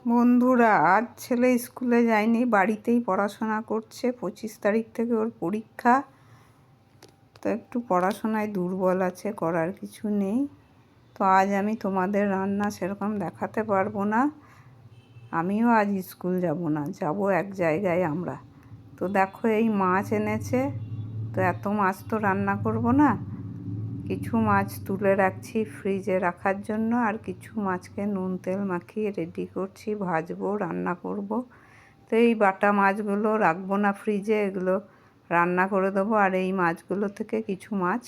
বন্ধুরা, আজ ছেলে স্কুলে যায়নি, বাড়িতেই পড়াশোনা করছে। 25 তারিখ থেকে ওর পরীক্ষা। তো একটু পড়াশোনায় দুর্বল আছে, করার কিছু নেই। তো আজ আমি তোমাদের রান্না সেরকম দেখাতে পারবো না। আমিও আজ স্কুল যাব না, যাব এক জায়গায় আমরা। তো দেখো, এই মাছ এনেছে। তো এত মাছ তো রান্না করব না, কিছু মাছ তুলে রাখছি ফ্রিজে রাখার জন্য, আর কিছু মাছকে নুন তেল মাখিয়ে রেডি করছি, ভাজবো, রান্না করব। তো এই বাটা মাছগুলো রাখবো না ফ্রিজে, এগুলো রান্না করে দেবো। আর এই মাছগুলো থেকে কিছু মাছ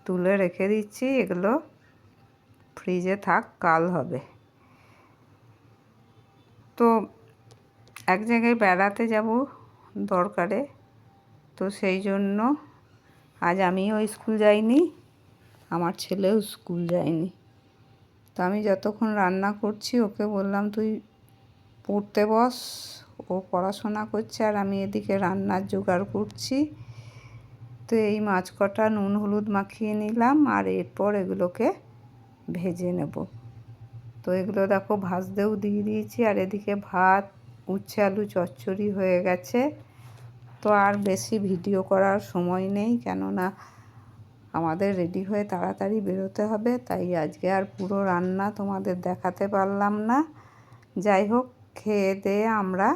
তুলে রেখে দিচ্ছি, এগুলো ফ্রিজে থাক, কাল হবে। তো এক জায়গায় বেড়াতে যাব দরকারে, তো সেই জন্য আজ আমিও স্কুল যাইনি, আমার ছেলেও স্কুল যায়নি। তো আমি যতক্ষণ রান্না করছি ওকে বললাম, তুই পড়তে বস। ও পড়াশোনা করছে আর আমি এদিকে রান্নার জোগাড় করছি। তো এই মাছ কটা নুন হলুদ মাখিয়ে নিলাম, আর এরপর এগুলোকে ভেজে নেব। তো এগুলো দেখো ভাজতেও দিয়ে দিয়েছি, আর এদিকে ভাত, উচ্ছে আলু চচ্চড়ি হয়ে গেছে। তো আর বেশি ভিডিও করার সময় নেই, কেননা আমাদের রেডি হয়ে তাড়াতাড়ি বেরোতে হবে। তাই আজকে আর পুরো রান্না তোমাদের দেখাতে পারলাম না। যাই হোক, খেয়ে দিয়ে আমরা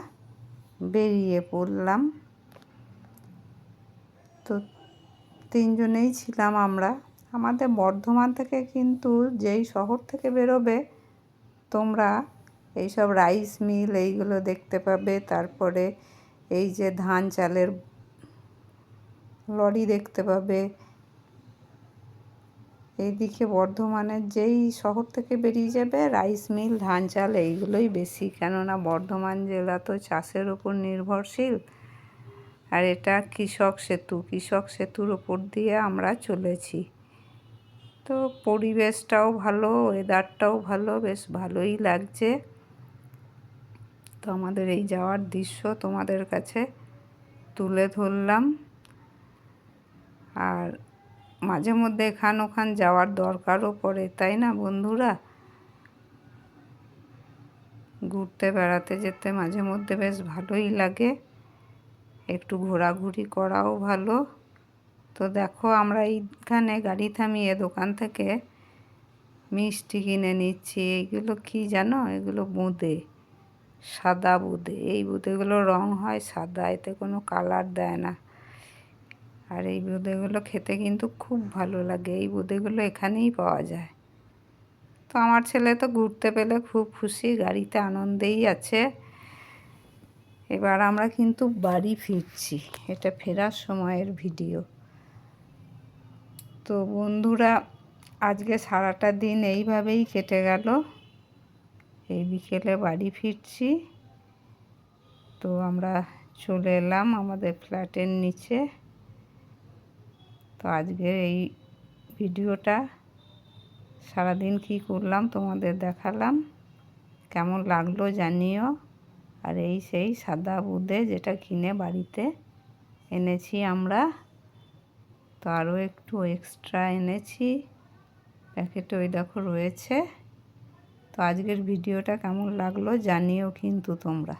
বেরিয়ে পড়লাম। তো 3 জনেই ছিলাম আমরা। আমাদের বর্ধমান থেকে কিন্তু যেই শহর থেকে বেরোবে তোমরা, এইসব রাইস মিল এইগুলো দেখতে পাবে। তারপরে এই যে ধান চালের লরি দেখতে পাবে। এইদিকে বর্ধমানের যেই শহর থেকে বেরিয়ে যাবে, রাইস মিল, ধান চাল এইগুলোই বেশি, কেননা বর্ধমান জেলা তো চাষের ওপর নির্ভরশীল। আর এটা কৃষক সেতুর ওপর দিয়ে আমরা চলেছি। তো পরিবেশটাও ভালো, ওয়েদারটাও ভালো, বেশ ভালোই লাগছে। তো আমাদের এই যাওয়ার দৃশ্য তোমাদের কাছে তুলে ধরলাম। আর মাঝে মধ্যে এখান ওখান যাওয়ার দরকারও পড়ে, তাই না বন্ধুরা? ঘুরতে বেড়াতে যেতে মাঝে মধ্যে বেশ ভালোই লাগে, একটু ঘোরাঘুরি করাও ভালো। তো দেখো, আমরা এইখানে গাড়ি থামিয়ে দোকান থেকে মিষ্টি কিনে নিচ্ছি। এইগুলো কি জানো? এগুলো বোঁদে, সাদা বোঁদে। এই বোঁদেগুলো রং হয় সাদা, এতে কোনো কালার দেয় না। আর এই বোঁদেগুলো খেতে কিন্তু খুব ভালো লাগে। এই বোঁদেগুলো এখানেই পাওয়া যায়। তো আমার ছেলে তো ঘুরতে পেলে খুব খুশি, গাড়িতে আনন্দেই আছে। এবার আমরা কিন্তু বাড়ি ফিরছি, এটা ফেরার সময়ের ভিডিও। তো বন্ধুরা, আজকে সারাটা দিন এইভাবেই কেটে গেল। এই বিকেলে বাড়ি ফিরছি। তো আমরা চলে এলাম আমাদের ফ্ল্যাটের নিচে। তো আজকের এই ভিডিওটা সারাদিন কি করলাম তোমাদের দেখালাম, কেমন লাগলো জানিও। আর এই সেই সাদা বোঁদে, যেটা কিনে বাড়িতে এনেছি আমরা। তো আরও একটু এক্সট্রা এনেছি, প্যাকেটে ওই দেখো রয়েছে। তো আজকের ভিডিওটা কেমন লাগলো জানিও কিন্তু তোমরা।